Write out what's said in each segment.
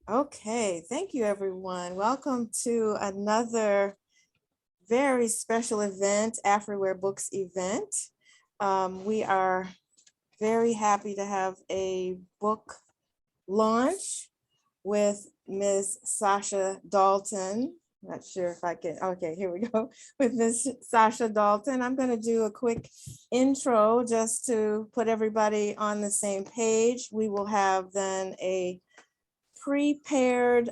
Okay, thank you, everyone. Welcome to another very special event, Afriware Books event. We are very happy to have a book launch with Ms. Sasha Daltonn. Not sure if I can, okay, here we go. With Ms. Sasha Daltonn. I'm going to do a quick intro just to put everybody on the same page. We will have then a prepared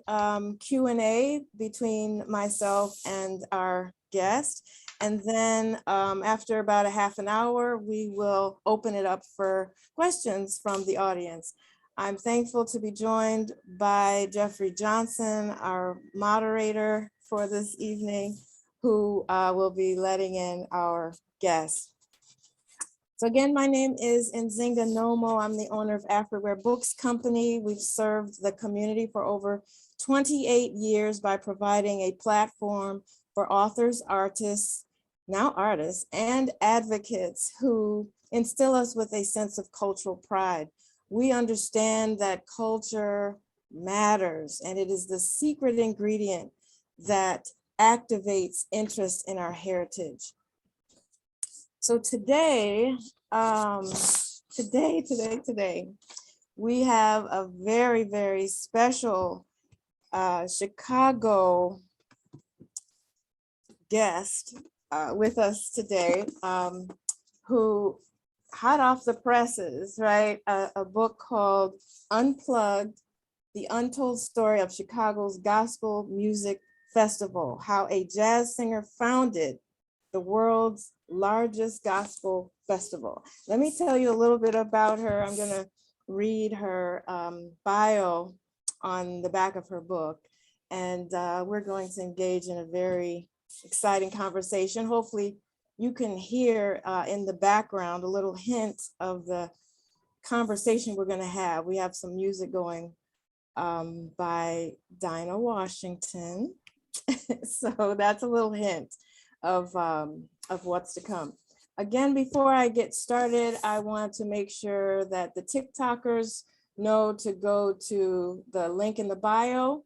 Q&A between myself and our guest. And then after about a half an hour, we will open it up for questions from the audience. I'm thankful to be joined by Jeffrey Johnson, our moderator for this evening, who will be letting in our guests. So again, my name is Nzinga Nomo. I'm the owner of Afriware Books Company. We've served the community for over 28 years by providing a platform for authors, artists, now artists, and advocates who instill us with a sense of cultural pride. We understand that culture matters, and it is the secret ingredient that activates interest in our heritage. So today, we have a very, very special Chicago guest with us today, who hot off the presses, right? A book called Unplugged, The Untold Story of Chicago's Gospel Music Festival, How a Jazz Singer Founded the World's Largest Gospel Festival. Let me tell you a little bit about her. I'm gonna read her bio on the back of her book, and we're going to engage in a very exciting conversation. Hopefully you can hear in the background a little hint of the conversation we're gonna have. We have some music going by Dinah Washington. So that's a little hint of what's to come. Again, before I get started, I want to make sure that the TikTokers know to go to the link in the bio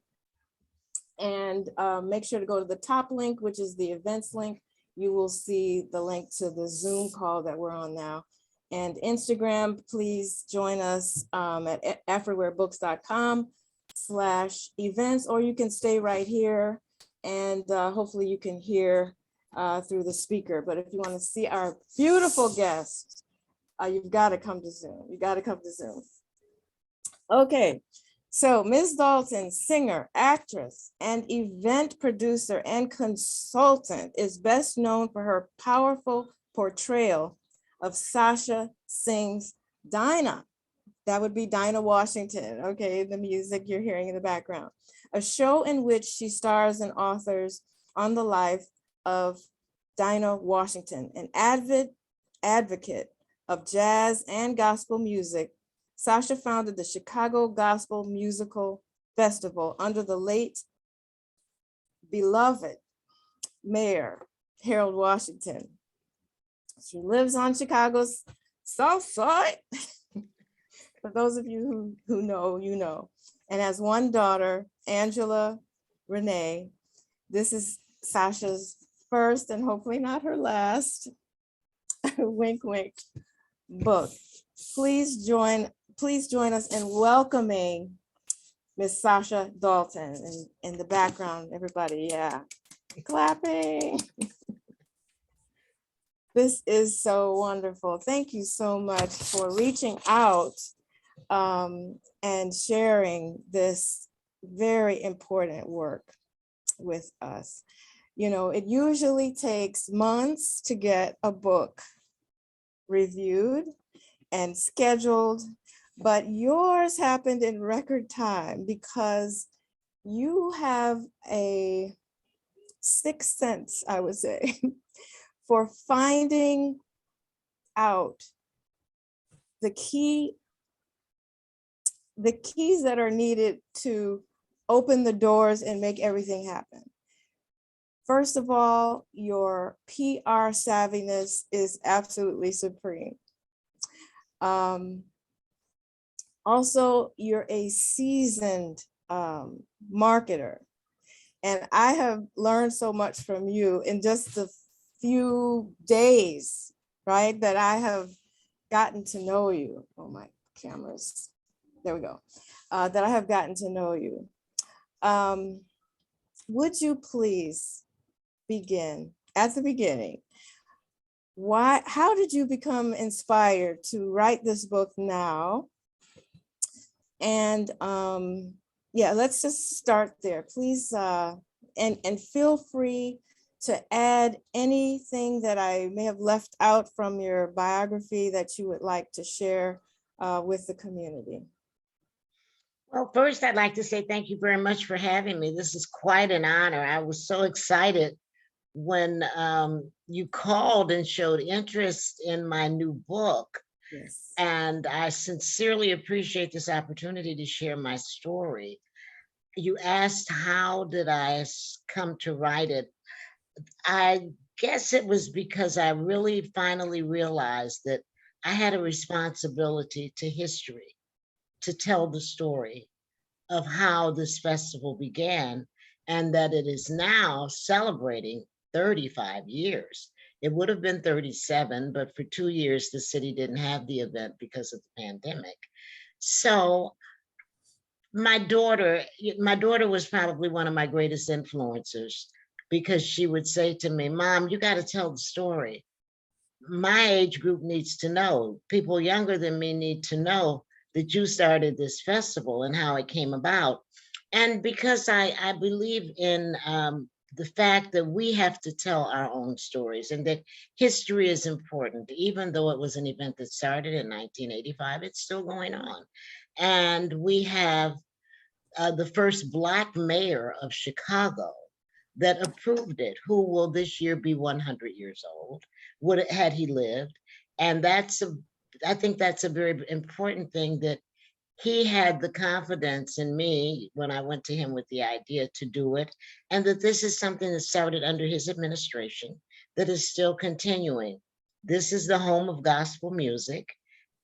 and make sure to go to the top link, which is the events link. You will see the link to the Zoom call that we're on now. And Instagram, please join us at afriwarebooks.com/events, or you can stay right here and hopefully you can hear through the speaker. But if you want to see our beautiful guest, you've got to come to Zoom. You got to come to Zoom. Okay, so Ms. Daltonn, singer, actress, and event producer and consultant, is best known for her powerful portrayal of Sasha Sings Dinah. That would be Dinah Washington, okay, the music you're hearing in the background. A show in which she stars and authors on the life of Dinah Washington, an avid advocate of jazz and gospel music. Sasha founded the Chicago Gospel Musical Festival under the late beloved Mayor Harold Washington. She lives on Chicago's South Side. For those of you who know, you know, and has one daughter, Angela Renee. This is Sasha's first and hopefully not her last wink wink book. Please join us in welcoming Miss Sasha Daltonn in the background, everybody. Yeah, clapping. This is so wonderful. Thank you so much for reaching out and sharing this very important work with us. You know, it usually takes months to get a book reviewed and scheduled, but yours happened in record time because you have a sixth sense, I would say, for finding out the keys that are needed to open the doors and make everything happen. First of all, your PR savviness is absolutely supreme. Also, you're a seasoned marketer. And I have learned so much from you in just the few days, right, that I have gotten to know you. Oh, my cameras. There we go. That I have gotten to know you. Would you please begin at the beginning? How did you become inspired to write this book now? And yeah, let's just start there, please. And feel free to add anything that I may have left out from your biography that you would like to share with the community. Well, first, I'd like to say thank you very much for having me. This is quite an honor. I was so excited when you called and showed interest in my new book. Yes. And I sincerely appreciate this opportunity to share my story. You asked, how did I come to write it? I guess it was because I really finally realized that I had a responsibility to history, to tell the story of how this festival began, and that it is now celebrating 35 years. It would have been 37, but for 2 years, the city didn't have the event because of the pandemic. So my daughter was probably one of my greatest influencers, because she would say to me, "Mom, you got to tell the story. My age group needs to know. People younger than me need to know that you started this festival and how it came about." And because I believe in the fact that we have to tell our own stories, and that history is important, even though it was an event that started in 1985, it's still going on. And we have the first Black mayor of Chicago that approved it, who will this year be 100 years old, had he lived. And I think that's a very important thing, that he had the confidence in me when I went to him with the idea to do it, and that this is something that started under his administration that is still continuing. This is the home of gospel music,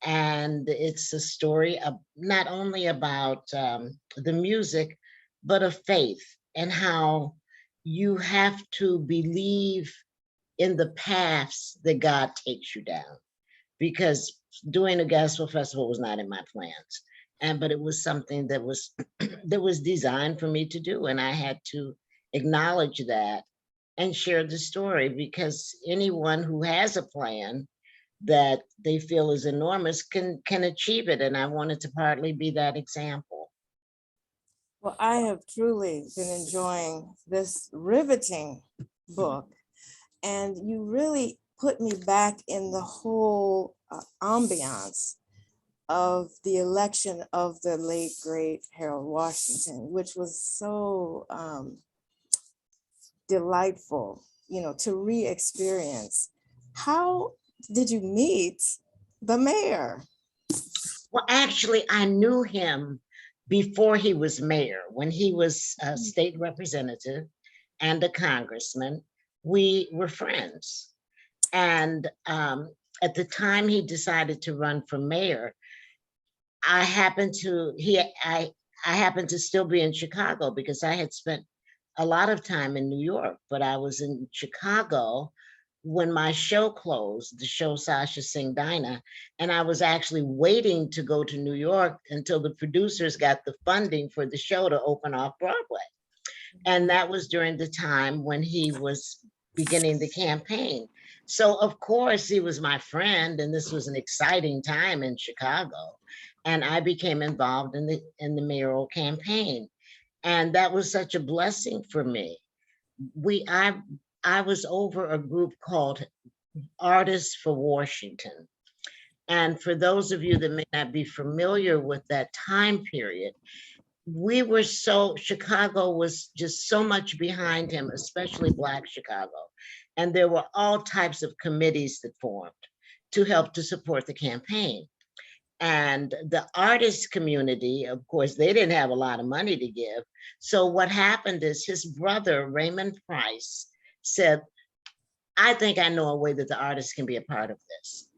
and it's a story of not only about the music, but of faith, and how you have to believe in the paths that God takes you down. Because doing a gospel festival was not in my plans, but it was something that was that was designed for me to do, and I had to acknowledge that and share the story, because anyone who has a plan that they feel is enormous can achieve it, and I wanted to partly be that example. Well, I have truly been enjoying this riveting book, and you really put me back in the whole ambiance of the election of the late, great Harold Washington, which was so delightful, to re-experience. How did you meet the mayor? Well, actually, I knew him before he was mayor. When he was a state representative and a congressman, we were friends. And at the time he decided to run for mayor, I happened to still be in Chicago, because I had spent a lot of time in New York, but I was in Chicago when my show closed, the show Sasha Sing Dinah, and I was actually waiting to go to New York until the producers got the funding for the show to open off Broadway. And that was during the time when he was beginning the campaign. So of course he was my friend, and this was an exciting time in Chicago. And I became involved in the mayoral campaign. And that was such a blessing for me. I was over a group called Artists for Washington. And for those of you that may not be familiar with that time period, Chicago was just so much behind him, especially Black Chicago. And there were all types of committees that formed to help to support the campaign. And the artist community, of course, they didn't have a lot of money to give. So what happened is his brother, Raymond Price, said, "I think I know a way that the artists can be a part of this."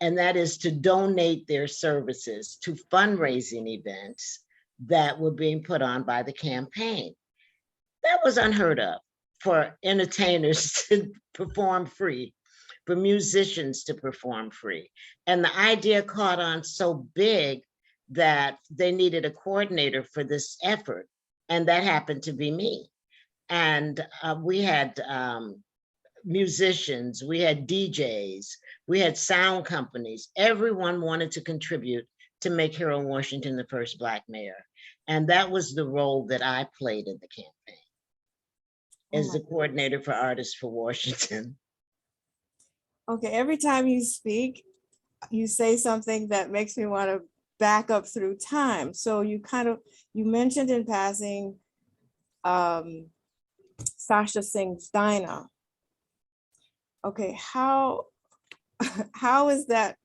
and that is to donate their services to fundraising events that were being put on by the campaign. That was unheard of for entertainers to perform free, for musicians to perform free. And the idea caught on so big that they needed a coordinator for this effort. And that happened to be me. And we had musicians, we had DJs, we had sound companies. Everyone wanted to contribute to make Harold Washington the first Black mayor. And that was the role that I played in the campaign, as the coordinator for Artists for Washington. Okay, every time you speak, you say something that makes me want to back up through time. So you mentioned in passing Sasha sings Dinah. Okay, how is that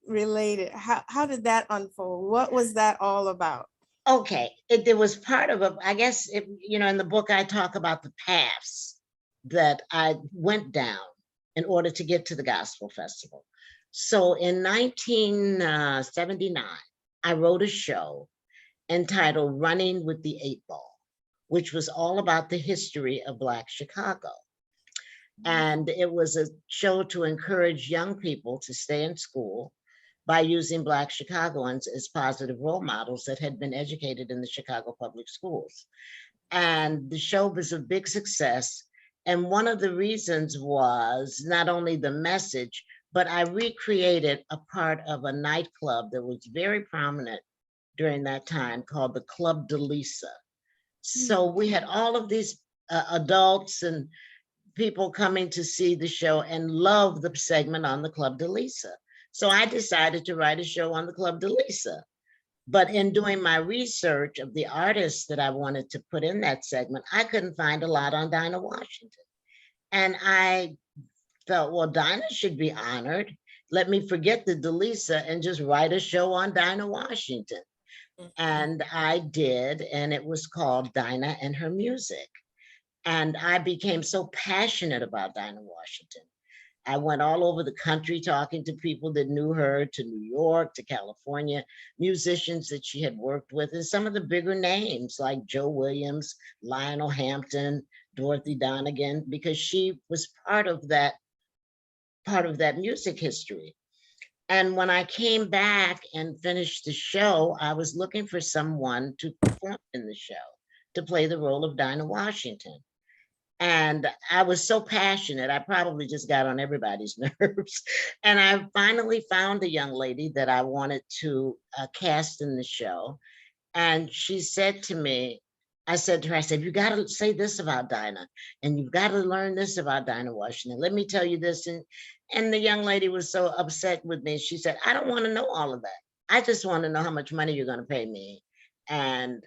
related? How did that unfold? What was that all about? Okay, there was part of I guess, in the book I talk about the paths that I went down in order to get to the Gospel Festival. So in 1979, I wrote a show entitled Running with the 8 Ball, which was all about the history of Black Chicago. And it was a show to encourage young people to stay in school by using Black Chicagoans as positive role models that had been educated in the Chicago public schools. And the show was a big success. And one of the reasons was not only the message, but I recreated a part of a nightclub that was very prominent during that time called the Club de Lisa. So we had all of these adults and people coming to see the show and love the segment on the Club de Lisa. So I decided to write a show on the Club de Lisa. But in doing my research of the artists that I wanted to put in that segment, I couldn't find a lot on Dinah Washington. And I felt, well, Dinah should be honored. Let me forget the de Lisa and just write a show on Dinah Washington. And I did, and it was called Dinah and Her Music. And I became so passionate about Dinah Washington. I went all over the country talking to people that knew her, to New York, to California, musicians that she had worked with, and some of the bigger names like Joe Williams, Lionel Hampton, Dorothy Donegan, because she was part of that music history. And when I came back and finished the show, I was looking for someone to perform in the show, to play the role of Dinah Washington. And I was so passionate, I probably just got on everybody's nerves. And I finally found a young lady that I wanted to cast in the show. And she said to me, I said to her, you got to say this about Dinah, and you've got to learn this about Dinah Washington. Let me tell you this. And the young lady was so upset with me. She said, I don't want to know all of that. I just want to know how much money you're going to pay me and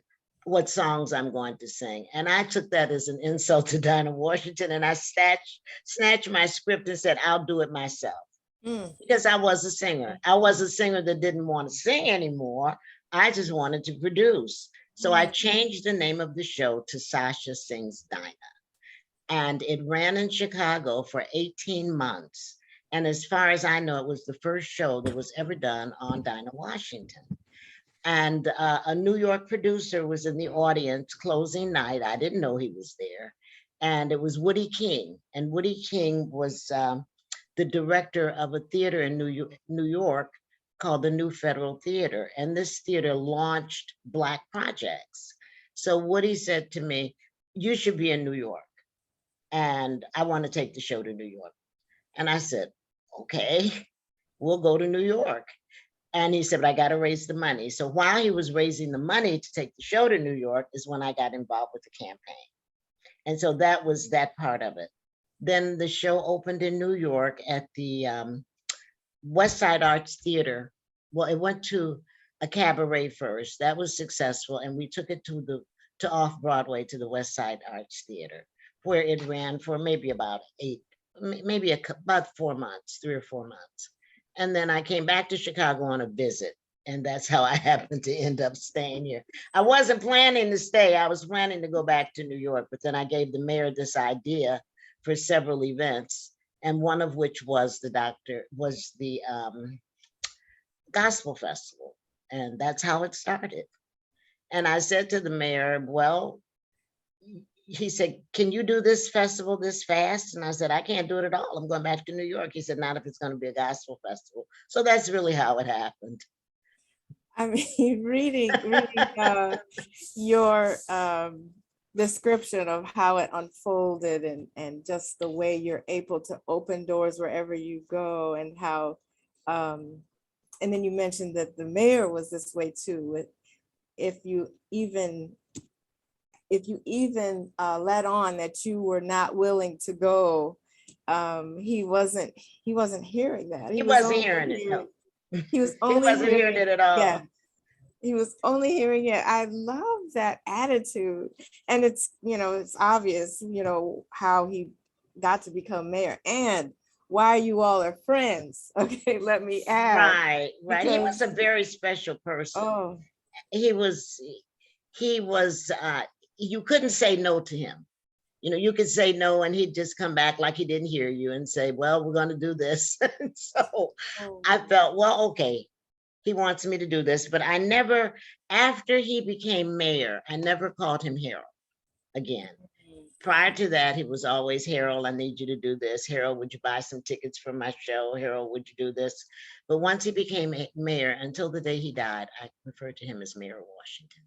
what songs I'm going to sing. And I took that as an insult to Dinah Washington, and I snatched my script and said, I'll do it myself. Because I was a singer. I was a singer that didn't want to sing anymore. I just wanted to produce. So I changed the name of the show to Sasha Sings Dinah. And it ran in Chicago for 18 months. And as far as I know, it was the first show that was ever done on Dinah Washington. And a New York producer was in the audience closing night. I didn't know he was there. And it was Woody King. And Woody King was the director of a theater in New York called the New Federal Theater. And this theater launched Black projects. So Woody said to me, you should be in New York. And I want to take the show to New York. And I said, okay, we'll go to New York. And he said, but I got to raise the money. So while he was raising the money to take the show to New York is when I got involved with the campaign. And so that was that part of it. Then the show opened in New York at the West Side Arts Theater. Well, it went to a cabaret first. That was successful. And we took it to off-Broadway to the West Side Arts Theater, where it ran for maybe about 4 months, 3 or 4 months. And then I came back to Chicago on a visit. And that's how I happened to end up staying here. I wasn't planning to stay. I was planning to go back to New York, but then I gave the mayor this idea for several events. And one of which was the gospel festival. And that's how it started. And I said to the mayor, well, he said, can you do this festival this fast? And I said, I can't do it at all. I'm going back to New York. He said, not if it's going to be a gospel festival. So that's really how it happened. I mean, reading your description of how it unfolded and just the way you're able to open doors wherever you go, and how, and then you mentioned that the mayor was this way too. If you even let on that you were not willing to go, he wasn't hearing that. He wasn't hearing it. No. He was He only wasn't hearing it at all. Yeah, he was only hearing it. I love that attitude. And it's, it's obvious, how he got to become mayor and why you all are friends. Okay, let me add. Right. He was a very special person. Oh, he was, you couldn't say no to him. You could say no and he'd just come back like he didn't hear you and say, well, we're going to do this. So I felt, well, okay, he wants me to do this. But I never, after he became mayor, I never called him Harold again. Prior to that, he was always, Harold, I need you to do this. Harold, would you buy some tickets for my show? Harold, would you do this? But once he became mayor, until the day he died, I referred to him as Mayor of Washington.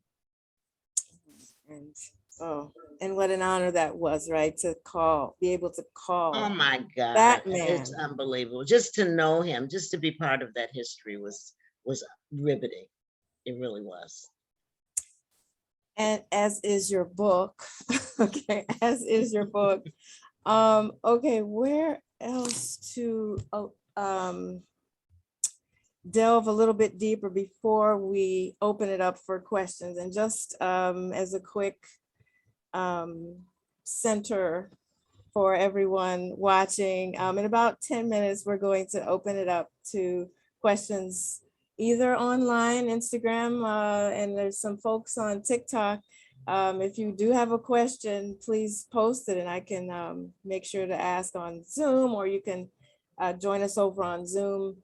And what an honor that was, right? To be able to call. Oh my God, that man. It's unbelievable. Just to know him, just to be part of that history was riveting. It really was. And as is your book. Okay, as is your book. Okay, where else to delve a little bit deeper before we open it up for questions? And just as a quick center for everyone watching, in about 10 minutes, we're going to open it up to questions either online, Instagram, and there's some folks on TikTok. If you do have a question, please post it and I can make sure to ask on Zoom, or you can join us over on Zoom.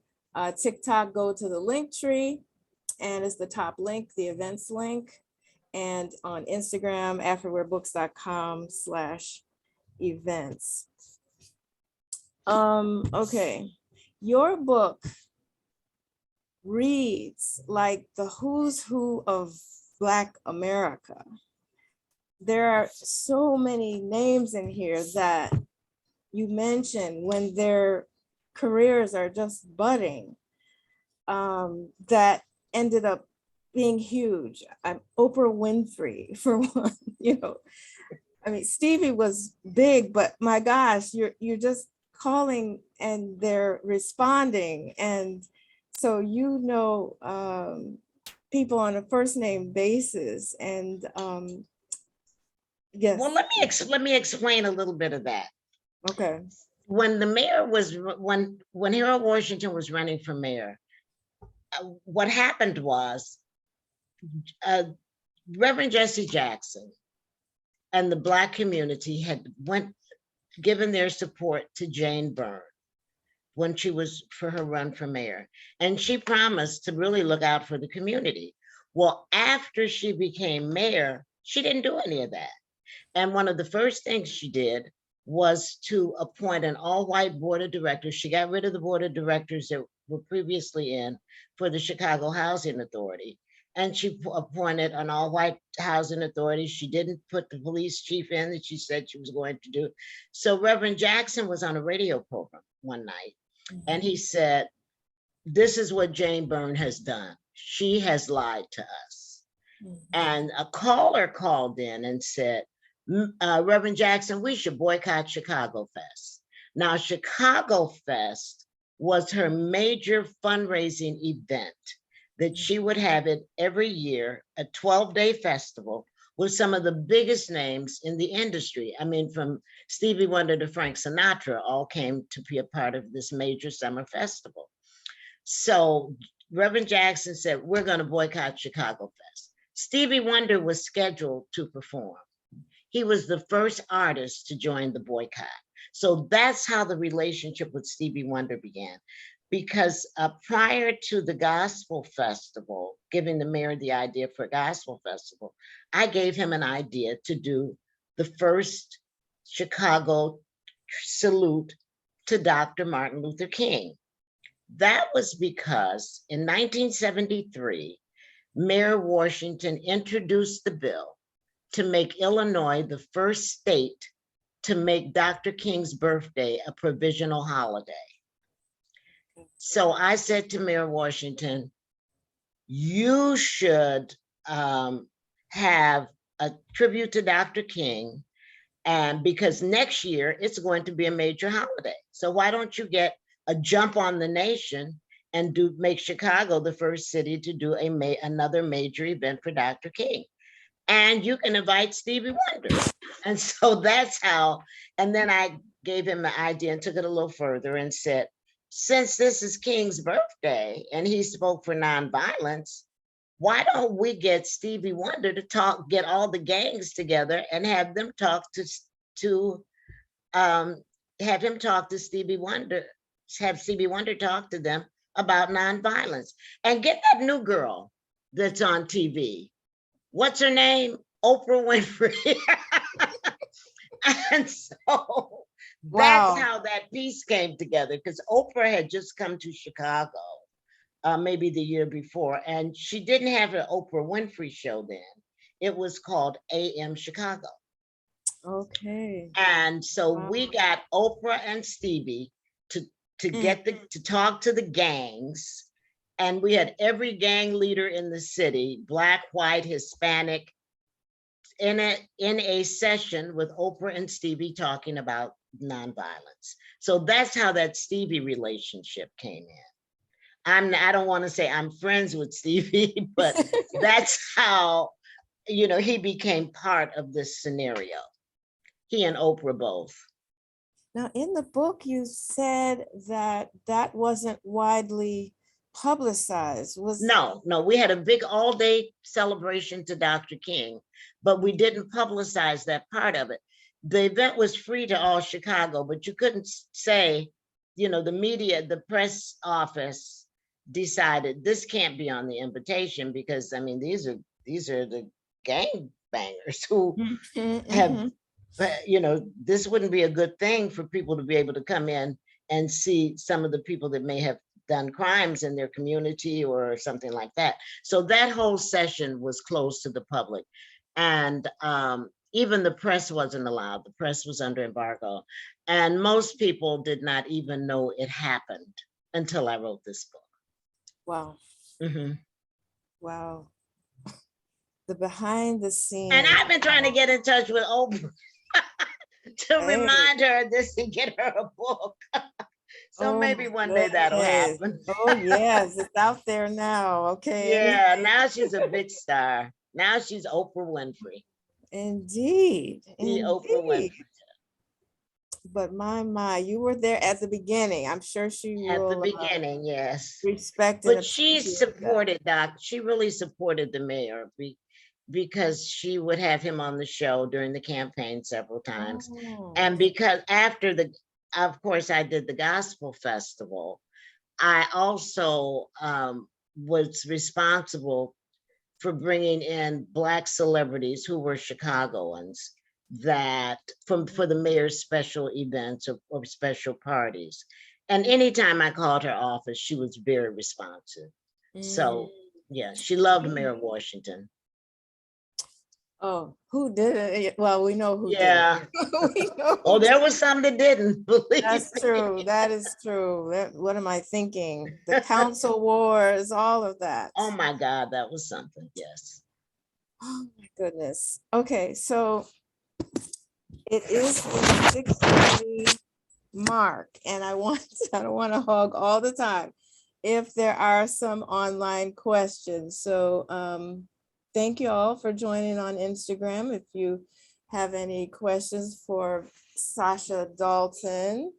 TikTok, go to the link tree and it's the top link, the events link. And on Instagram, afriwarebooks.com/events. Okay, your book reads like the who's who of Black America. There are so many names in here that you mentioned when their careers are just budding, that ended up being huge. Oprah Winfrey, for one. I mean, Stevie was big, but my gosh, you're just calling and they're responding. And so people on a first name basis. And yes. Well, let me explain a little bit of that. Okay. When the mayor was, when Harold Washington was running for mayor, what happened was Reverend Jesse Jackson and the Black community had given their support to Jane Byrne when she was for her run for mayor. And she promised to really look out for the community. Well, after she became mayor, she didn't do any of that. And one of the first things she did was to appoint an all-white board of directors. She got rid of the board of directors that were previously in for the Chicago Housing Authority. And she appointed an all-white housing authority. She didn't put the police chief in that she said she was going to do. So Reverend Jackson was on a radio program one night, and he said, this is what Jane Byrne has done. She has lied to us. And a caller called in and said, Reverend Jackson, we should boycott Chicago Fest. Now, Chicago Fest was her major fundraising event that she would have it every year, a 12-day festival with some of the biggest names in the industry. I mean, from Stevie Wonder to Frank Sinatra all came to be a part of this major summer festival. So Reverend Jackson said, we're going to boycott Chicago Fest. Stevie Wonder was scheduled to perform. He was the first artist to join the boycott. So that's how the relationship with Stevie Wonder began. because prior to the gospel festival, giving the mayor the idea for a gospel festival, I gave him an idea to do the first Chicago salute to Dr. Martin Luther King. That was because in 1973, Mayor Washington introduced the bill to make Illinois the first state to make Dr. King's birthday a provisional holiday. So I said to Mayor Washington, you should have a tribute to Dr. King, and because next year it's going to be a major holiday. So why don't you get a jump on the nation and make Chicago the first city to do another major event for Dr. King? And you can invite Stevie Wonder. And so that's how, and then I gave him the idea and took it a little further and said, since this is King's birthday and he spoke for nonviolence, why don't we get Stevie Wonder to get all the gangs together and have them talk have him talk to Stevie Wonder, have Stevie Wonder talk to them about nonviolence, and get that new girl that's on TV. What's her name? Oprah Winfrey. And so that's how that piece came together, because Oprah had just come to Chicago maybe the year before, and she didn't have an Oprah Winfrey show then. It was called AM Chicago. Okay. And so we got Oprah and Stevie to talk to the gangs, and we had every gang leader in the city, Black, white, Hispanic, in a session with Oprah and Stevie talking about nonviolence. So that's how that Stevie relationship came in. I don't want to say I'm friends with Stevie, but that's how, he became part of this scenario. He and Oprah both. Now, in the book, you said that wasn't widely publicized. No, we had a big all-day celebration to Dr. King, but we didn't publicize that part of it. The event was free to all Chicago, but you couldn't say, the media, the press office decided this can't be on the invitation, because these are the gang bangers who have, this wouldn't be a good thing for people to be able to come in and see some of the people that may have done crimes in their community or something like that. So that whole session was closed to the public, and even the press wasn't allowed. The press was under embargo, and most people did not even know it happened until I wrote this book. Wow. Mm-hmm. Wow. The behind the scenes. And I've been trying to get in touch with Oprah to remind her of this and get her a book. So maybe one day that'll happen. Oh yes, it's out there now. Okay. Yeah, now she's a big star. Now she's Oprah Winfrey. Indeed. Oprah Winfrey. But my, you were there at the beginning. I'm sure she at the beginning, yes. Respect. But she supported Doc. She really supported the mayor because she would have him on the show during the campaign several times. Oh. And because after of course, I did the gospel festival, I also was responsible for bringing in Black celebrities who were Chicagoans for the mayor's special events or special parties. And anytime I called her office, she was very responsive. So yeah, she loved Mayor Washington. Oh, who didn't? Well, we know who did. We know there was some that didn't. That's true. That is true. What am I thinking? The council wars, all of that. Oh my God, that was something. Yes. Oh my goodness. Okay, so it is the 6:30 mark, and I don't want to hog all the time. If there are some online questions, so thank you all for joining on Instagram. If you have any questions for Sasha Daltonn,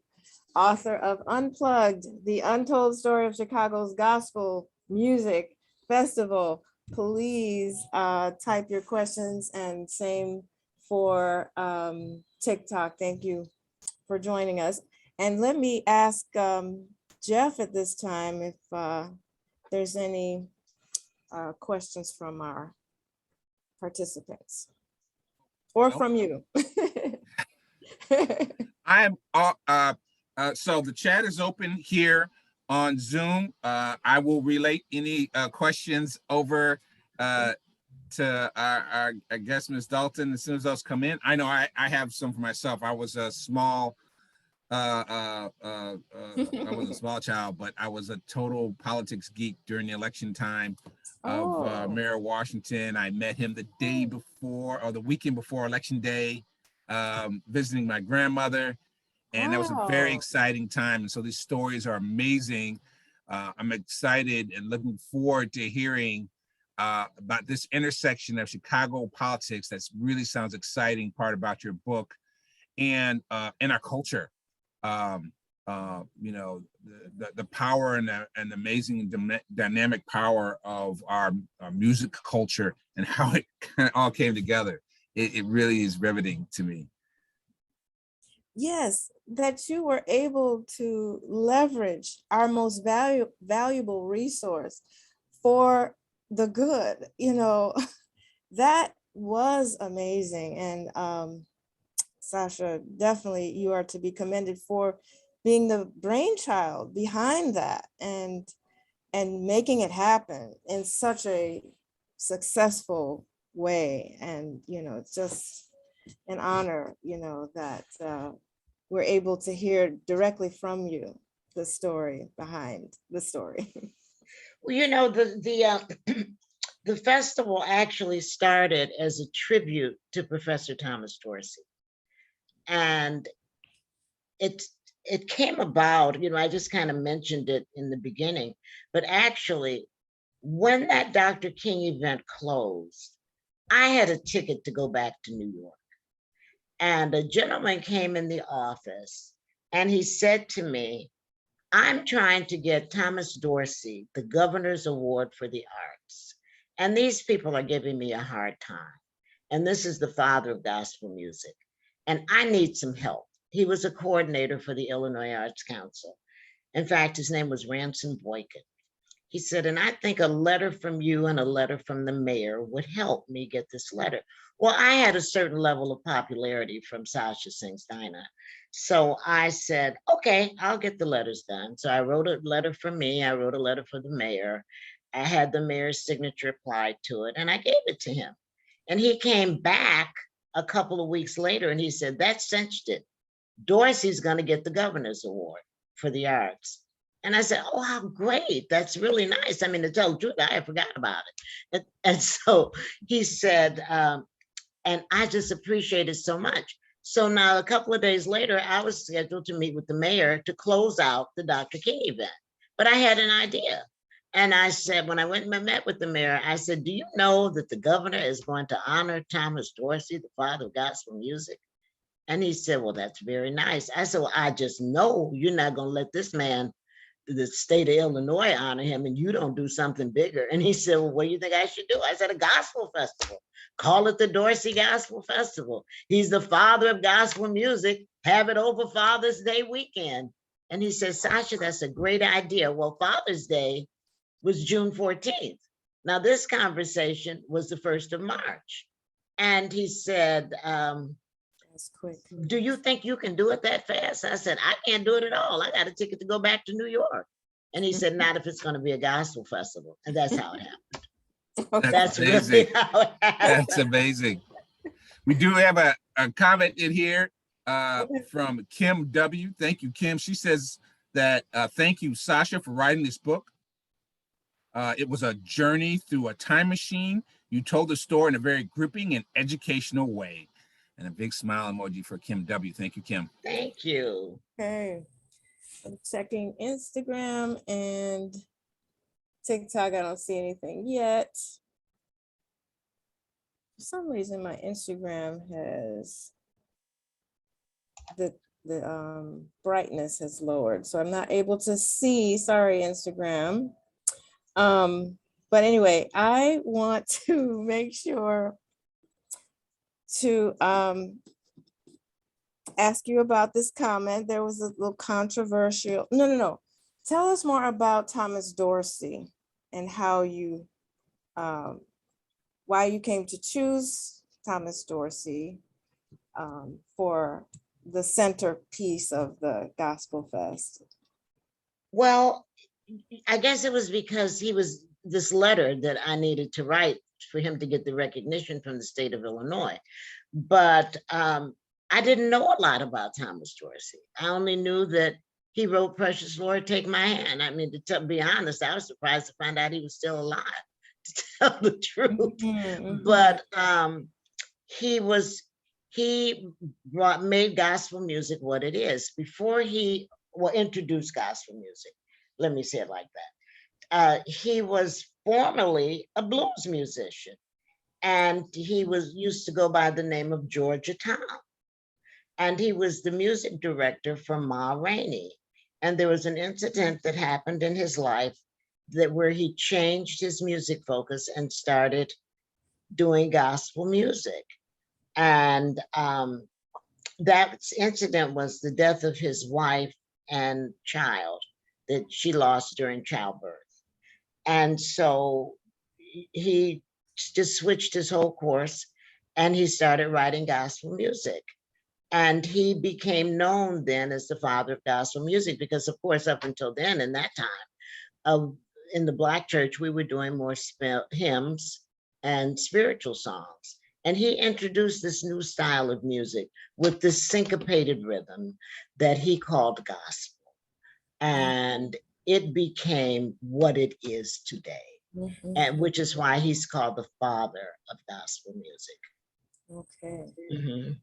author of Unplugged, the untold story of Chicago's gospel music festival, please type your questions, and same for TikTok. Thank you for joining us. And let me ask Jeff at this time if there's any questions from our participants or Nope. from you. I'm so the chat is open here on Zoom. I will relate any questions over to our guest, Ms. Daltonn, as soon as those come in. I know I have some for myself. I was a small I was a small child, but I was a total politics geek during the election time of Mayor Washington. I met him the day before or the weekend before Election Day, visiting my grandmother, and that was a very exciting time. And so these stories are amazing. I'm excited and looking forward to hearing about this intersection of Chicago politics. That's really sounds exciting part about your book and our culture. You know, the power and the amazing dynamic power of our music culture and how it kind of all came together. It really is riveting to me. Yes, that you were able to leverage our most valuable resource for the good, you know, that was amazing. And Sasha, definitely you are to be commended for being the brainchild behind that and making it happen in such a successful way. And, you know, it's just an honor, you know, that we're able to hear directly from you the story behind the story. Well, you know, the festival actually started as a tribute to Professor Thomas Dorsey. And it came about, you know, I just kind of mentioned it in the beginning, but actually, when that Dr. King event closed, I had a ticket to go back to New York. And a gentleman came in the office and he said to me, I'm trying to get Thomas Dorsey the Governor's Award for the Arts. And these people are giving me a hard time. And this is the father of gospel music. And I need some help. He was a coordinator for the Illinois Arts Council. In fact, his name was Ransom Boykin. He said, and I think a letter from you and a letter from the mayor would help me get this letter. Well, I had a certain level of popularity from Sasha Sings Dinah. So I said, okay, I'll get the letters done. So I wrote a letter for me. I wrote a letter for the mayor. I had the mayor's signature applied to it and I gave it to him. And he came back a couple of weeks later and he said, that cinched it. Dorsey's going to get the governor's award for the arts. And I said, oh, how great. That's really nice. I mean, to tell the truth, I had forgotten about it. And so he said, and I just appreciate it so much. So now a couple of days later, I was scheduled to meet with the mayor to close out the Dr. King event. But I had an idea. And I said, when I went and met with the mayor, I said, do you know that the governor is going to honor Thomas Dorsey, the father of gospel music? And he said, well, that's very nice. I said, well, I just know you're not going to let this man, the state of Illinois, honor him and you don't do something bigger. And he said, well, what do you think I should do? I said, a gospel festival. Call it the Dorsey Gospel Festival. He's the father of gospel music. Have it over Father's Day weekend. And he said, Sasha, that's a great idea. Well, Father's Day was June 14th. Now, this conversation was the 1st of March. And he said, That's quick. do you think you can do it that fast? I said, I can't do it at all. I got a ticket to go back to New York. And he said, not if it's going to be a gospel festival. And that's how it happened. That's really how it happened. That's amazing. We do have a comment in here from Kim W. Thank you, Kim. She says that thank you, Sasha, for writing this book. It was a journey through a time machine. You told the story in a very gripping and educational way. And a big smile emoji for Kim W. Thank you, Kim. Thank you. Okay. I'm checking Instagram and TikTok. I don't see anything yet. For some reason, my Instagram has the brightness has lowered, so I'm not able to see. Sorry, Instagram. But anyway, I want to make sure to ask you about this comment. There was a little controversial. No. Tell us more about Thomas Dorsey and how you, why you came to choose Thomas Dorsey for the centerpiece of the Gospel Fest. Well, I guess it was because he was this letter that I needed to write for him to get the recognition from the state of Illinois. But I didn't know a lot about Thomas Dorsey. I only knew that he wrote Precious Lord, Take My Hand. I mean, to be honest, I was surprised to find out he was still alive, to tell the truth. But he made gospel music what it is. Before he introduced gospel music, let me say it like that. He was formerly a blues musician, and he used to go by the name of Georgia Tom. And he was the music director for Ma Rainey. And there was an incident that happened in his life where he changed his music focus and started doing gospel music. And that incident was the death of his wife and child that she lost during childbirth. And so he just switched his whole course and he started writing gospel music. And he became known then as the father of gospel music because, of course, up until then, in that time, in the Black church, we were doing more hymns and spiritual songs. And he introduced this new style of music with this syncopated rhythm that he called gospel. And it became what it is today, and which is why he's called the father of gospel music. Okay.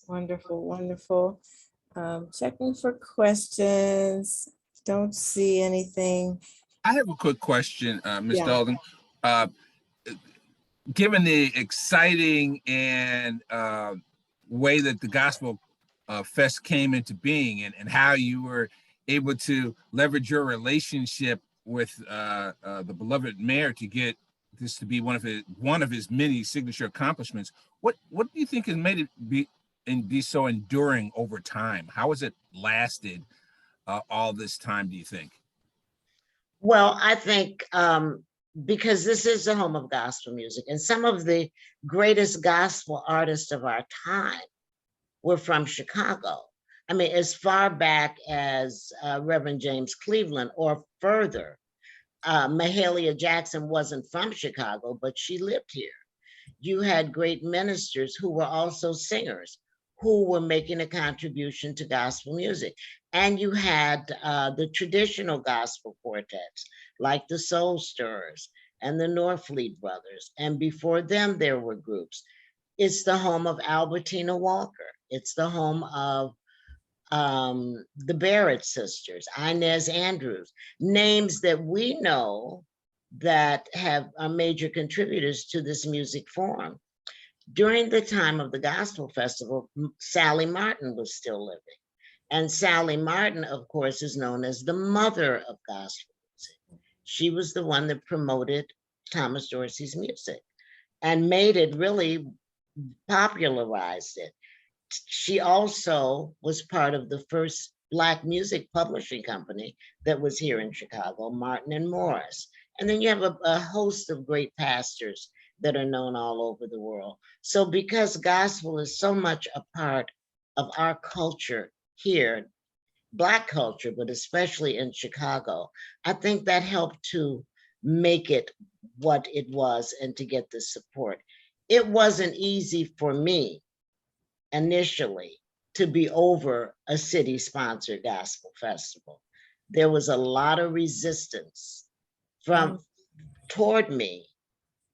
Wonderful, wonderful. Checking for questions. Don't see anything. I have a quick question, Ms. Daltonn. Given the exciting and way that the Gospel Fest came into being, and how you were able to leverage your relationship with the beloved mayor to get this to be one of his many signature accomplishments, what do you think has made it be so enduring over time? How has it lasted all this time, do you think? Well, I think because this is the home of gospel music, and some of the greatest gospel artists of our time were from Chicago. I mean, as far back as Reverend James Cleveland or further. Mahalia Jackson wasn't from Chicago, but she lived here. You had great ministers who were also singers who were making a contribution to gospel music. And you had the traditional gospel quartets like the Soul Stirrers and the Norfleet Brothers. And before them, there were groups. It's the home of Albertina Walker. It's the home of the Barrett sisters, Inez Andrews, names that we know that are major contributors to this music form. During the time of the Gospel Festival, Sally Martin was still living. And Sally Martin, of course, is known as the mother of gospel music. She was the one that promoted Thomas Dorsey's music and made it, really popularized it. She also was part of the first Black music publishing company that was here in Chicago, Martin and Morris. And then you have a host of great pastors that are known all over the world. So because gospel is so much a part of our culture here, Black culture, but especially in Chicago, I think that helped to make it what it was and to get the support. It wasn't easy for me initially to be over a city-sponsored gospel festival. There was a lot of resistance toward me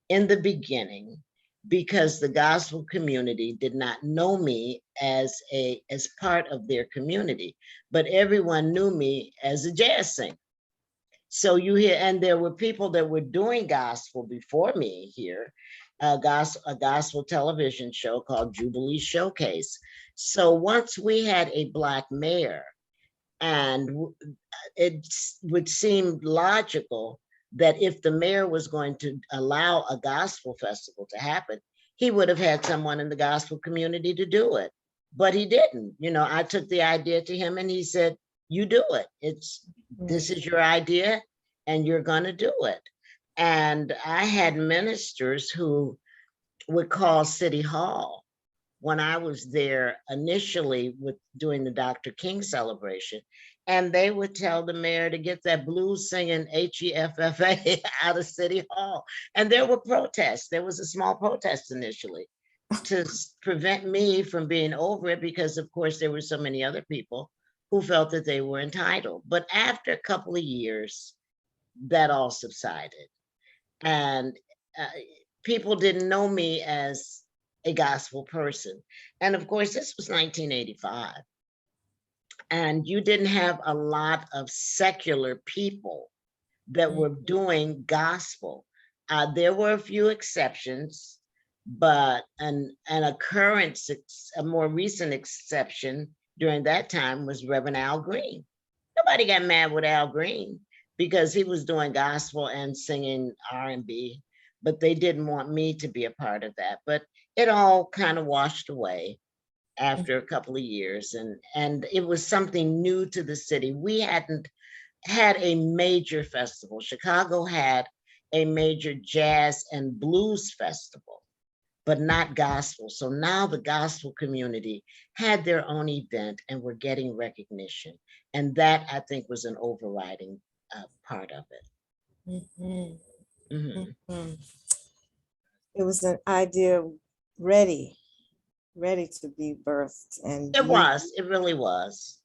in the beginning because the gospel community did not know me as part of their community, but everyone knew me as a jazz singer. So you hear, and there were people that were doing gospel before me here, a gospel television show called Jubilee Showcase. So once we had a Black mayor, and it would seem logical that if the mayor was going to allow a gospel festival to happen, he would have had someone in the gospel community to do it, but he didn't. You know, I took the idea to him and he said, you do it. This is your idea and you're going to do it. And I had ministers who would call City Hall when I was there initially with doing the Dr. King celebration, and they would tell the mayor to get that blues singing HEFFA out of City Hall. And there were protests. There was a small protest initially to prevent me from being over it, because of course there were so many other people who felt that they were entitled. But after a couple of years, that all subsided. And people didn't know me as a gospel person. And of course, this was 1985. And you didn't have a lot of secular people that were doing gospel. There were a few exceptions, but a more recent exception during that time was Reverend Al Green. Nobody got mad with Al Green because he was doing gospel and singing R&B, but they didn't want me to be a part of that. But it all kind of washed away after a couple of years, and it was something new to the city. We hadn't had a major festival. Chicago had a major jazz and blues festival, but not gospel. So now the gospel community had their own event and were getting recognition. And that, I think, was an overriding part of it. It was an idea ready to be birthed. And it really was.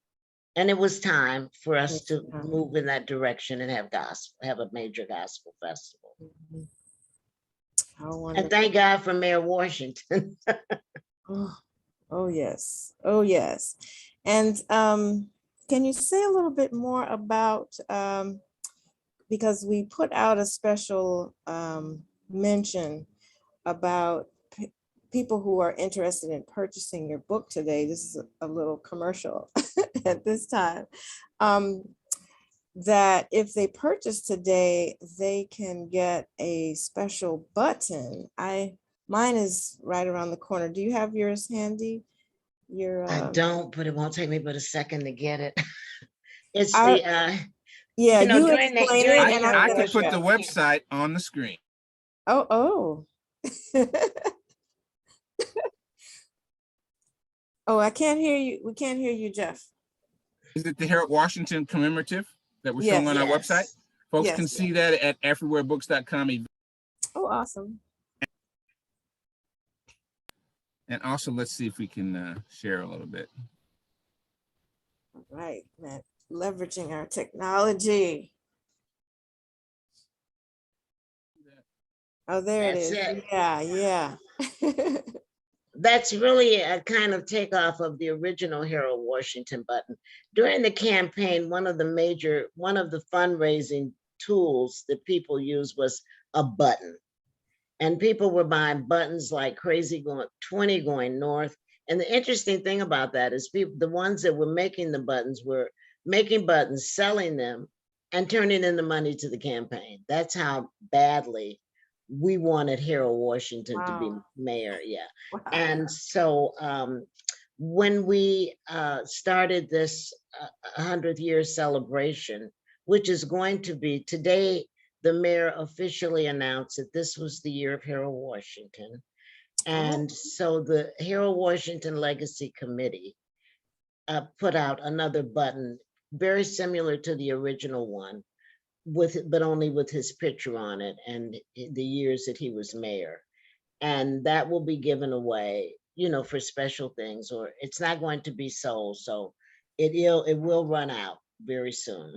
And it was time for us to move in that direction and have a major gospel festival. And thank God for Mayor Washington. Oh yes. And can you say a little bit more about, because we put out a special mention about people who are interested in purchasing your book today. This is a little commercial at this time. That if they purchase today, they can get a special button. Mine is right around the corner. Do you have yours handy? I don't, but it won't take me but a second to get it. It's yeah, you explain it, and I can put the website on the screen. Oh. Oh, I can't hear you. We can't hear you, Jeff. Is it the Harold Washington commemorative that we're showing on our website? Folks can see that at afriwarebooks.com. Oh, awesome. And also, let's see if we can share a little bit. All right, man. Leveraging our technology. Oh, there it is. Yeah. That's really a kind of takeoff of the original Harold Washington button. During the campaign, one of the fundraising tools that people used was a button. And people were buying buttons like crazy, 20 going north. And the interesting thing about that is the ones that were making the buttons were making buttons, selling them, and turning in the money to the campaign. That's how badly we wanted Harold Washington to be mayor. Wow. And so when we started this 100th year celebration, which is going to be today, the mayor officially announced that this was the year of Harold Washington. And so the Harold Washington Legacy Committee put out another button very similar to the original one, but only with his picture on it and the years that he was mayor. And that will be given away, for special things, or it's not going to be sold. So it will run out very soon.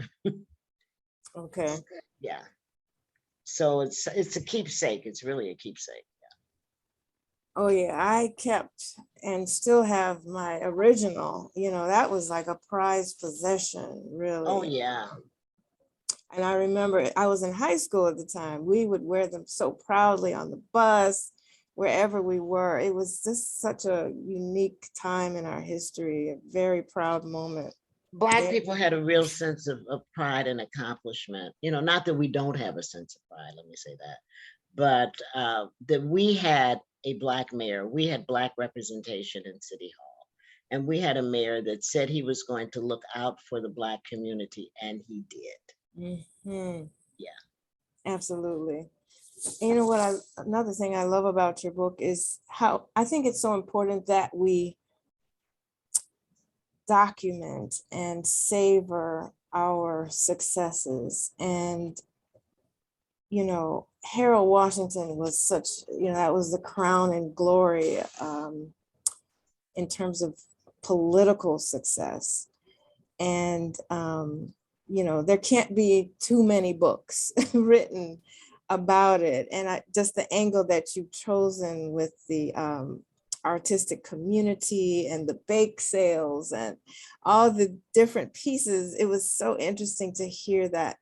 Okay. Yeah. So it's a keepsake. It's really a keepsake. Yeah. Oh yeah, I kept and still have my original. That was like a prized possession, really. Oh yeah. And I remember I was in high school at the time. We would wear them so proudly on the bus, wherever we were. It was just such a unique time in our history, a very proud moment. Black people had a real sense of pride and accomplishment. Not that we don't have a sense of pride, let me say that, but that we had a Black mayor, we had Black representation in City Hall. And we had a mayor that said he was going to look out for the Black community, and he did. Mhm. Yeah. Absolutely. And you know what? Another thing I love about your book is how I think it's so important that we document and savor our successes. And, you know, Harold Washington was such, you know, that was the crown and glory in terms of political success. And, you know, there can't be too many books written about it. And just the angle that you've chosen with the artistic community and the bake sales and all the different pieces, it was so interesting to hear that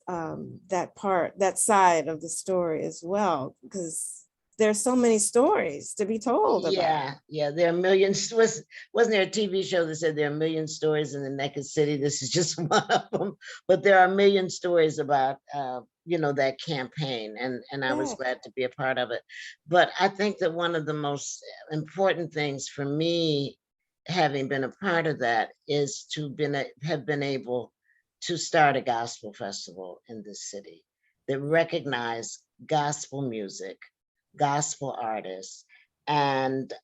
that side of the story as well, because there's so many stories to be told about. Yeah, there are millions. Wasn't there a TV show that said there are a million stories in the Naked City? This is just one of them. But there are a million stories about you know, that campaign, and I was Yeah. glad to be a part of it. But I think that one of the most important things for me, having been a part of that, is to have been able to start a gospel festival in this city that recognize gospel music, gospel artists, and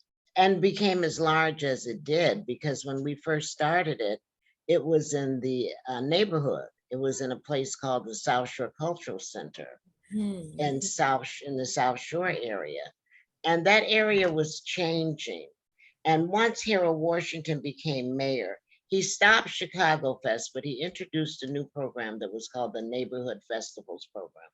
became as large as it did, because when we first started it, it was in the neighborhood. It was in a place called the South Shore Cultural Center in the South Shore area. And that area was changing. And once Harold Washington became mayor, he stopped Chicago Fest, but he introduced a new program that was called the Neighborhood Festivals Program,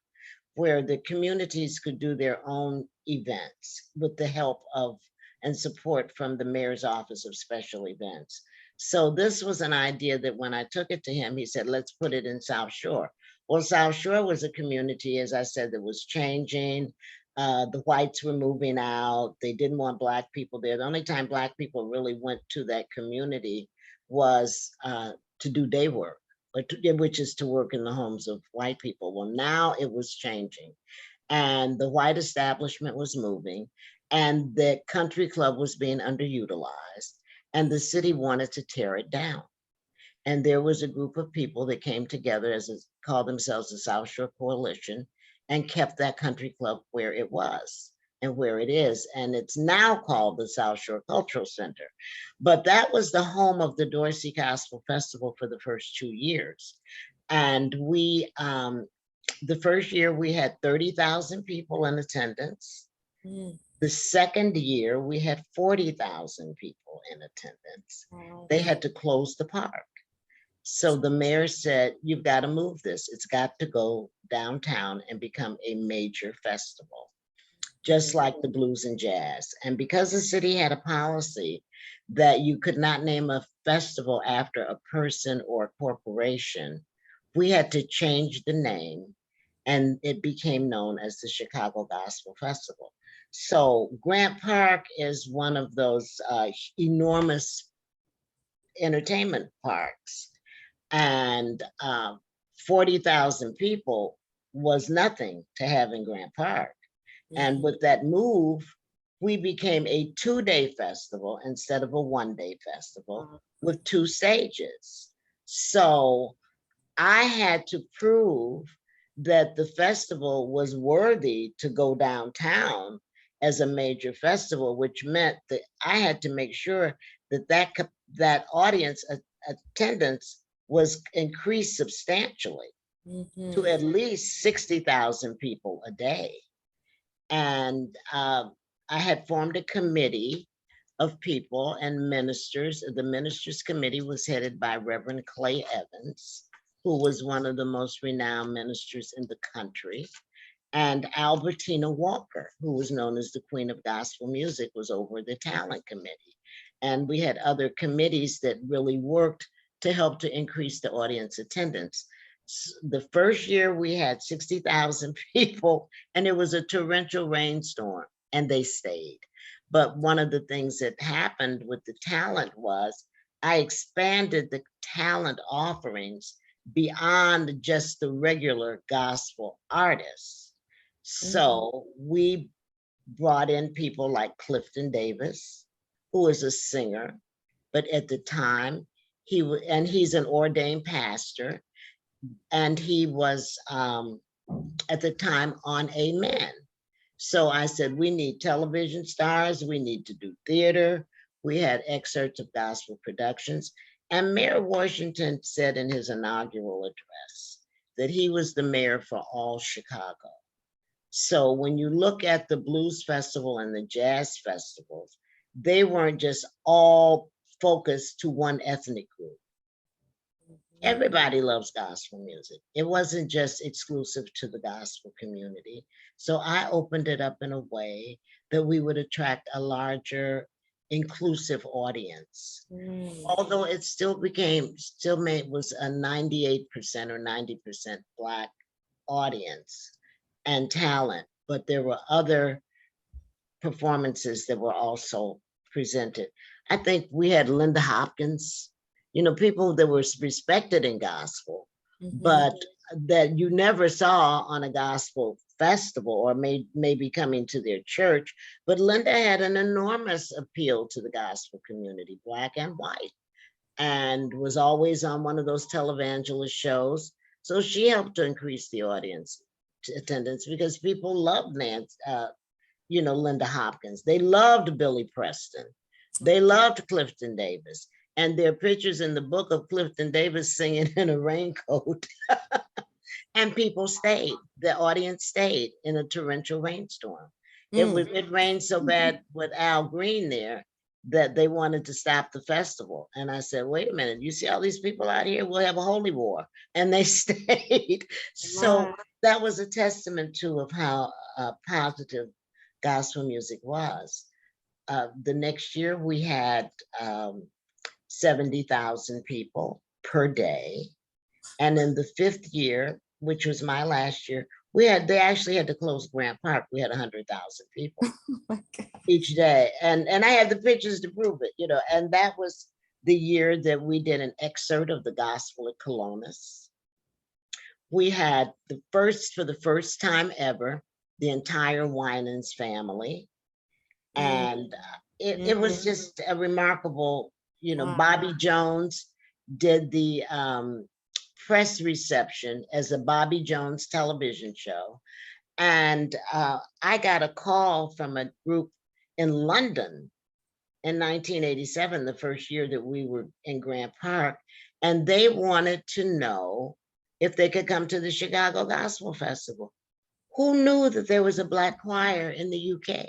where the communities could do their own events with the help of and support from the mayor's office of special events. So this was an idea that when I took it to him, he said, let's put it in South Shore. Well, South Shore was a community, as I said, that was changing. The whites were moving out. They didn't want Black people there. The only time Black people really went to that community was to do day work, which is to work in the homes of white people. Well, now it was changing, and the white establishment was moving, and the country club was being underutilized, and the city wanted to tear it down. And there was a group of people that came together as called themselves the South Shore Coalition, and kept that country club where it was and where it is. And it's now called the South Shore Cultural Center. But that was the home of the Dorsey Gospel Festival for the first 2 years. And we, the first year we had 30,000 people in attendance. The second year we had 40,000 people in attendance. Wow. They had to close the park. So the mayor said, you've got to move this. It's got to go downtown and become a major festival, just like the blues and jazz. And because the city had a policy that you could not name a festival after a person or a corporation, we had to change the name, and it became known as the Chicago Gospel Festival. So Grant Park is one of those enormous entertainment parks, and 40,000 people was nothing to have in Grant Park. And with that move, we became a 2-day festival instead of a 1-day festival with 2 stages. So I had to prove that the festival was worthy to go downtown as a major festival, which meant that I had to make sure that that audience attendance was increased substantially to at least 60,000 people a day. And I had formed a committee of people and ministers. The ministers committee was headed by Reverend Clay Evans, who was one of the most renowned ministers in the country. And Albertina Walker, who was known as the Queen of Gospel Music, was over the talent committee. And we had other committees that really worked to help to increase the audience attendance. The first year we had 60,000 people, and it was a torrential rainstorm, and they stayed. But one of the things that happened with the talent was I expanded the talent offerings beyond just the regular gospel artists. So we brought in people like Clifton Davis, who is a singer, but at the time and he's an ordained pastor, and he was at the time on Amen. So I said, we need television stars, we need to do theater. We had excerpts of gospel productions. And Mayor Washington said in his inaugural address that he was the mayor for all Chicago. So when you look at the blues festival and the jazz festivals, they weren't just all focused to one ethnic group. Everybody loves gospel music. It wasn't just exclusive to the gospel community. So I opened it up in a way that we would attract a larger inclusive audience. Although it was a 98% or 90% Black audience and talent, but there were other performances that were also presented. I think we had Linda Hopkins, people that were respected in gospel, but that you never saw on a gospel festival or maybe coming to their church. But Linda had an enormous appeal to the gospel community, Black and white, and was always on one of those televangelist shows. So she helped to increase the audience attendance because people loved Linda Hopkins. They loved Billy Preston. They loved Clifton Davis. And there are pictures in the book of Clifton Davis singing in a raincoat. And people stayed. The audience stayed in a torrential rainstorm. It rained so bad with Al Green there that they wanted to stop the festival. And I said, wait a minute, you see all these people out here? We'll have a holy war. And they stayed. So that was a testament to of how positive gospel music was. The next year we had 70,000 people per day. And in the 5th year, which was my last year, they actually had to close Grant Park. We had 100,000 people each day. And I had the pictures to prove it, and that was the year that we did an excerpt of the gospel at Colonus. We had for the first time ever, the entire Winans family. And it was just a remarkable, Bobby Jones did the press reception as a Bobby Jones television show. And I got a call from a group in London in 1987, the first year that we were in Grant Park. And they wanted to know if they could come to the Chicago Gospel Festival. Who knew that there was a Black choir in the UK?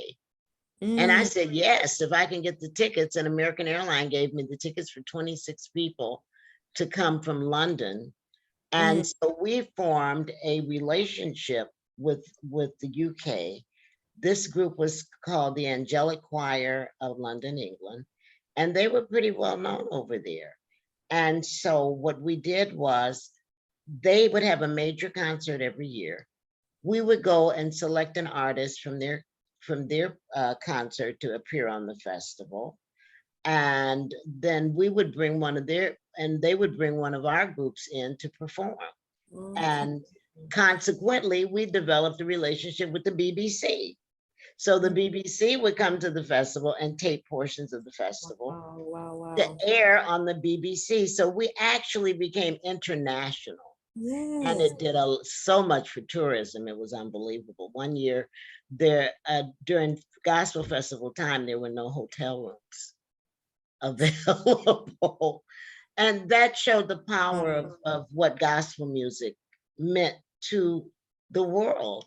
And I said, yes, if I can get the tickets. And American Airlines gave me the tickets for 26 people to come from London. And so we formed a relationship with the UK. This group was called the Angelic Choir of London, England, and they were pretty well known over there. And so what we did was they would have a major concert every year. We would go and select an artist from their concert to appear on the festival. And then we would bring they would bring one of our groups in to perform. And consequently, we developed a relationship with the BBC. So the BBC would come to the festival and tape portions of the festival to air on the BBC. So we actually became international. And it did so much for tourism. It was unbelievable. One year during Gospel Festival time, there were no hotel rooms available. And that showed the power of what gospel music meant to the world.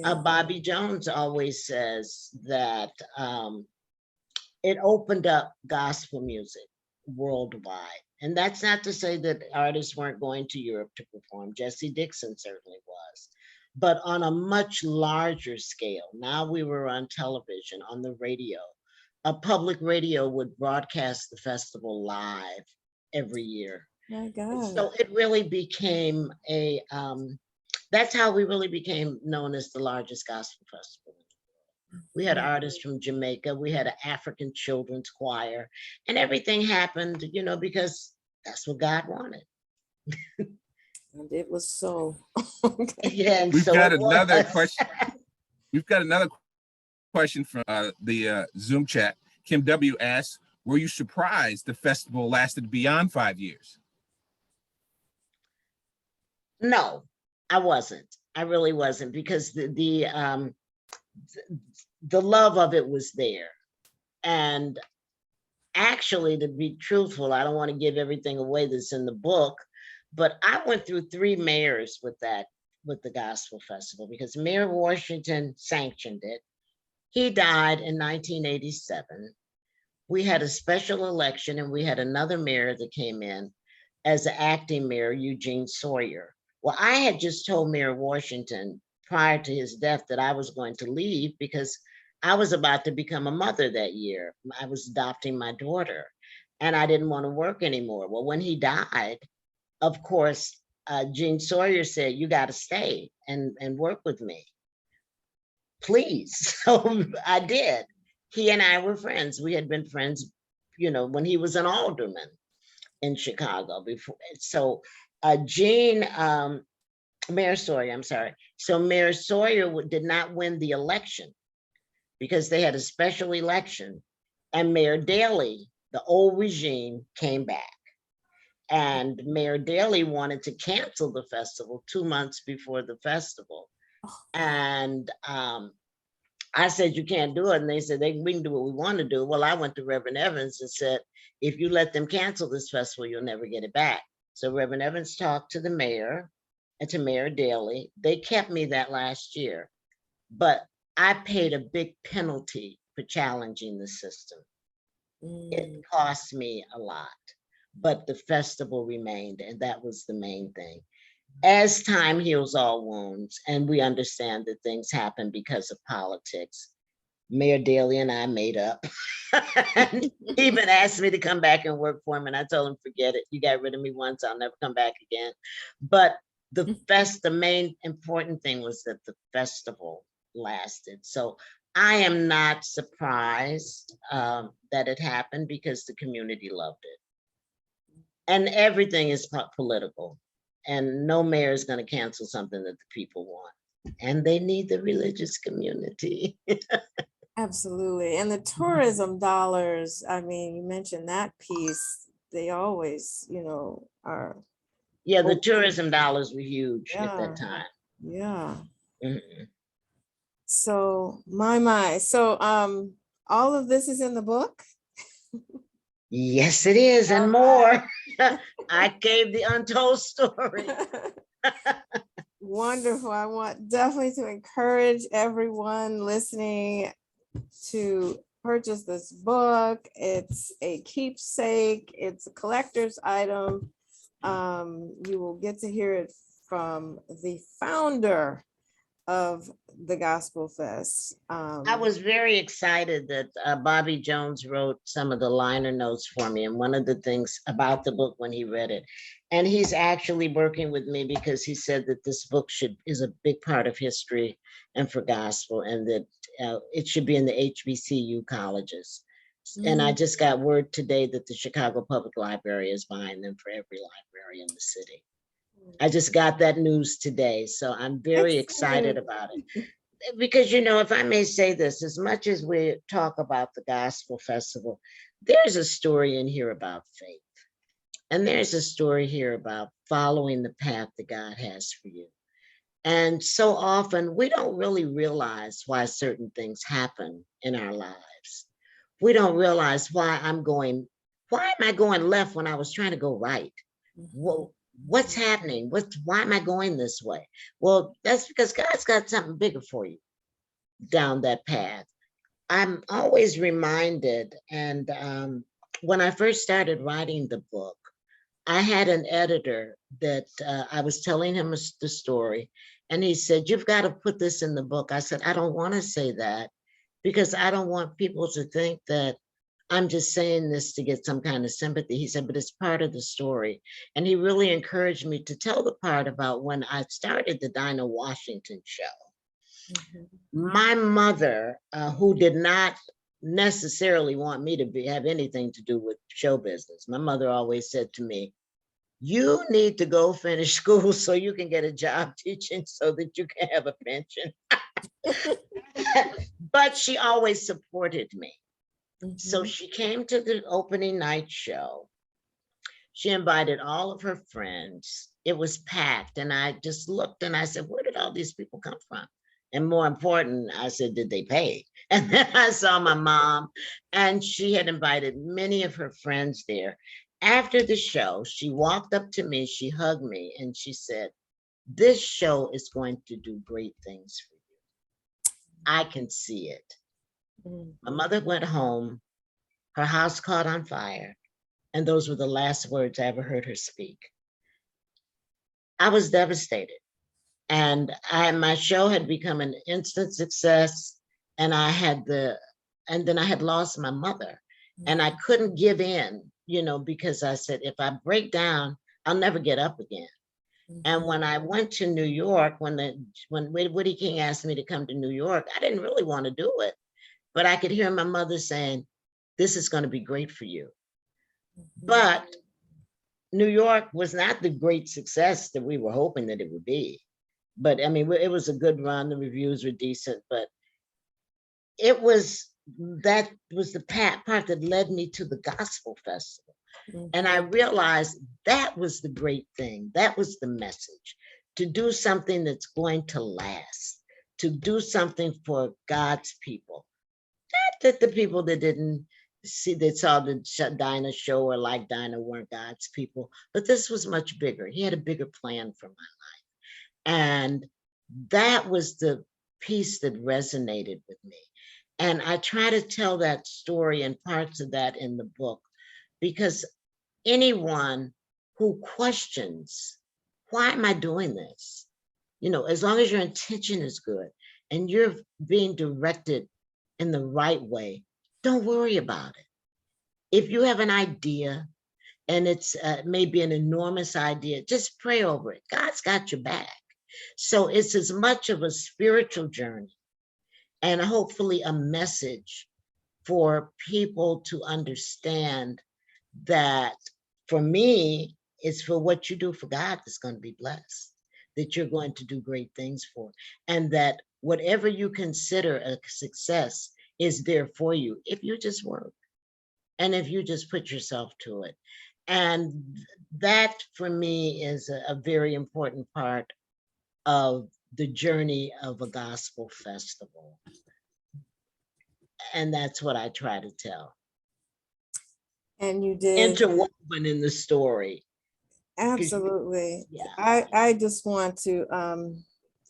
Bobby Jones always says that it opened up gospel music worldwide. And that's not to say that artists weren't going to Europe to perform. Jesse Dixon certainly was, but on a much larger scale. Now we were on television, on the radio. A public radio would broadcast the festival live every year. My God. So it really became that's how we really became known as the largest gospel festival. We had artists from Jamaica. We had an African children's choir, and everything happened, because that's what God wanted. And it was so. Yeah, and We've so got it another was. question. We've got another question from the Zoom chat. Kim W. asks, were you surprised the festival lasted beyond 5 years? No, I wasn't. I really wasn't, because the love of it was there. And actually, to be truthful, I don't want to give everything away that's in the book, but I went through 3 mayors with the Gospel Festival, because Mayor Washington sanctioned it. He died in 1987. We had a special election, and we had another mayor that came in as the acting mayor, Eugene Sawyer. Well, I had just told Mayor Washington prior to his death that I was going to leave because I was about to become a mother that year. I was adopting my daughter, and I didn't want to work anymore. Well, when he died, of course, Gene Sawyer said, you got to stay and work with me, please. So I did. He and I were friends. We had been friends, when he was an alderman in Chicago before. So Mayor Sawyer, I'm sorry. So Mayor Sawyer did not win the election because they had a special election, and Mayor Daley, the old regime, came back. And Mayor Daley wanted to cancel the festival 2 months before the festival. And I said, you can't do it. And they said, we can do what we want to do. Well, I went to Reverend Evans and said, if you let them cancel this festival, you'll never get it back. So Reverend Evans talked to the mayor and to Mayor Daley. They kept me that last year, but I paid a big penalty for challenging the system. It cost me a lot, but the festival remained, and that was the main thing. As time heals all wounds, and we understand that things happen because of politics, Mayor Daley and I made up. He even asked me to come back and work for him, and I told him, forget it. You got rid of me once, I'll never come back again. But the main important thing was that the festival lasted. So I am not surprised that it happened, because the community loved it. And everything is political, and no mayor is going to cancel something that the people want. And they need the religious community. Absolutely. And the tourism dollars, I mean, you mentioned that piece, they always, are. Yeah, the open. tourism dollars were huge at Yeah. that time. Yeah. Mhm. So my. So all of this is in the book? Yes, it is, and more. I gave the untold story. Wonderful. I want definitely to encourage everyone listening to purchase this book. It's a keepsake. It's a collector's item. You will get to hear it from the founder of the Gospel Fest. I was very excited that Bobby Jones wrote some of the liner notes for me, and one of the things about the book when he read it, and he's actually working with me because he said that this book is a big part of history and for gospel, and that it should be in the HBCU colleges. And I just got word today that the Chicago Public Library is buying them for every library in the city. I just got that news today, so I'm very excited about it. Because, if I may say this, as much as we talk about the Gospel Festival, there's a story in here about faith. And there's a story here about following the path that God has for you. And so often we don't really realize why certain things happen in our lives. We don't realize why am I going left when I was trying to go right? Well, what's happening? Why am I going this way? Well, that's because God's got something bigger for you down that path. I'm always reminded, and when I first started writing the book, I had an editor that I was telling him the story, and he said, you've got to put this in the book. I said, I don't want to say that, because I don't want people to think that I'm just saying this to get some kind of sympathy. He said, but it's part of the story. And he really encouraged me to tell the part about when I started the Dinah Washington show. My mother, who did not necessarily want me to have anything to do with show business, my mother always said to me, you need to go finish school so you can get a job teaching so that you can have a pension. But she always supported me. So Mhm. she came to the opening night show. She invited all of her friends. It was packed. And I just looked and I said, where did all these people come from? And more important, I said, did they pay? And then I saw my mom, and she had invited many of her friends there. After the show, she walked up to me, she hugged me, and she said, this show is going to do great things for you. I can see it. Mm. My mother went home, her house caught on fire, and those were the last words I ever heard her speak. I was devastated. And my show had become an instant success, and then I had lost my mother, and I couldn't give in, because I said, if I break down, I'll never get up again. And Mhm. when I went to New York, when Woody King asked me to come to New York, I didn't really want to do it, but I could hear my mother saying, this is going to be great for you. But New York was not the great success that we were hoping that it would be. But I mean, it was a good run. The reviews were decent, but that was the part that led me to the gospel festival. And I Mhm. realized that was the great thing. That was the message, to do something that's going to last, to do something for God's people. Not that the people that saw the Dinah show or like Dinah weren't God's people, but this was much bigger. He had a bigger plan for my life. And that was the piece that resonated with me. And I try to tell that story and parts of that in the book, because anyone who questions, why am I doing this? As long as your intention is good and you're being directed in the right way, don't worry about it. If you have an idea and it's maybe an enormous idea, just pray over it. God's got your back. So it's as much of a spiritual journey and hopefully a message for people to understand that, for me, it's for what you do for God that's going to be blessed, that you're going to do great things for, and that whatever you consider a success is there for you if you just work and if you just put yourself to it. And that, for me, is a very important part of the journey of a gospel festival. And that's what I try to tell. And you did. Interwoven in the story. Absolutely. Yeah. I just want to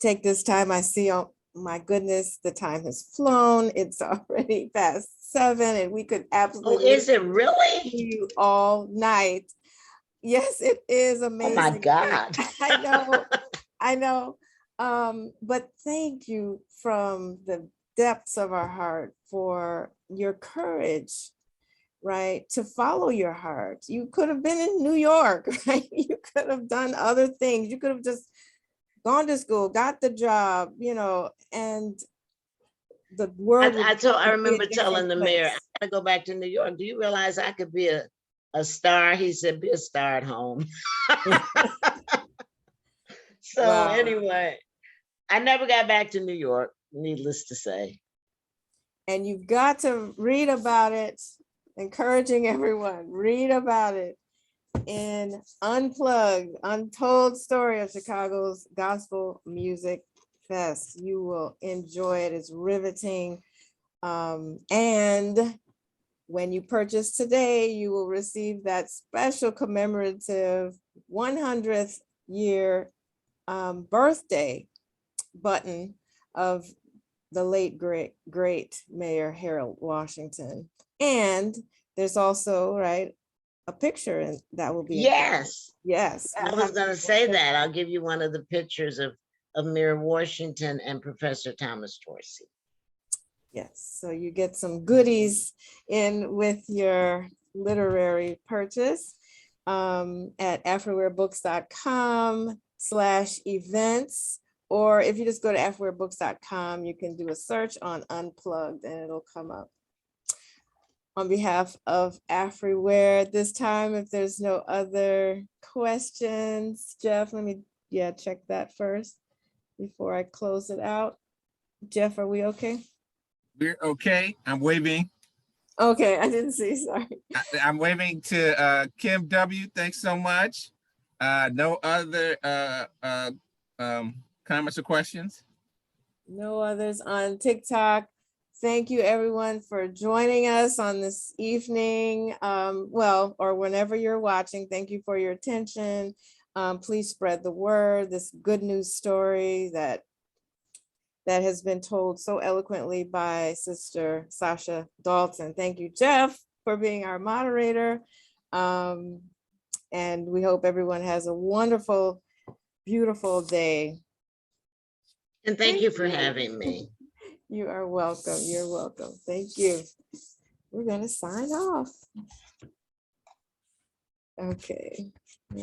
take this time. I see, oh my goodness, the time has flown. It's already past 7, and we could Oh, absolutely is it listen to really? you all night. Yes, it is Oh my amazing. God. I know, I know. But thank you from the depths of our heart for your courage, right? To follow your heart. You could have been in New York, right? You could have done other things. You could have just gone to school, got the job, and the world would I be a remember telling different the mayor, I place. gotta go back to New York. Do you realize I could be a star? He said, be a star at home. So Wow. anyway, I never got back to New York, needless to say. And you've got to read about it, encouraging everyone, read about it in Unplugged, Untold Story of Chicago's Gospel Music Fest. You will enjoy it. It's riveting. And when you purchase today, you will receive that special commemorative 100th year birthday button of the late great Mayor Harold Washington. And there's also, right, a picture and that will be included. Yes, Yes. I was gonna say that. I'll give you one of the pictures of Mayor Washington and Professor Thomas Dorsey. Yes, so you get some goodies in with your literary purchase at afriwarebooks.com/events. Or if you just go to afriwarebooks.com, you can do a search on Unplugged and it'll come up. On behalf of Afriware, this time, if there's no other questions, Jeff, let me, check that first before I close it out. Jeff, are we okay? We're okay. I'm waving. Okay, I didn't see, sorry. I'm waving to Kim W. Thanks so much. No other comments or questions? No others on TikTok. Thank you everyone for joining us on this evening. Well, or whenever you're watching, thank you for your attention. Please spread the word, this good news story that has been told so eloquently by Sister Sasha Daltonn. Thank you, Jeff, for being our moderator. And we hope everyone has a wonderful, beautiful day. And thank you for having me. You are welcome. You're welcome. Thank you. We're going to sign off. Okay.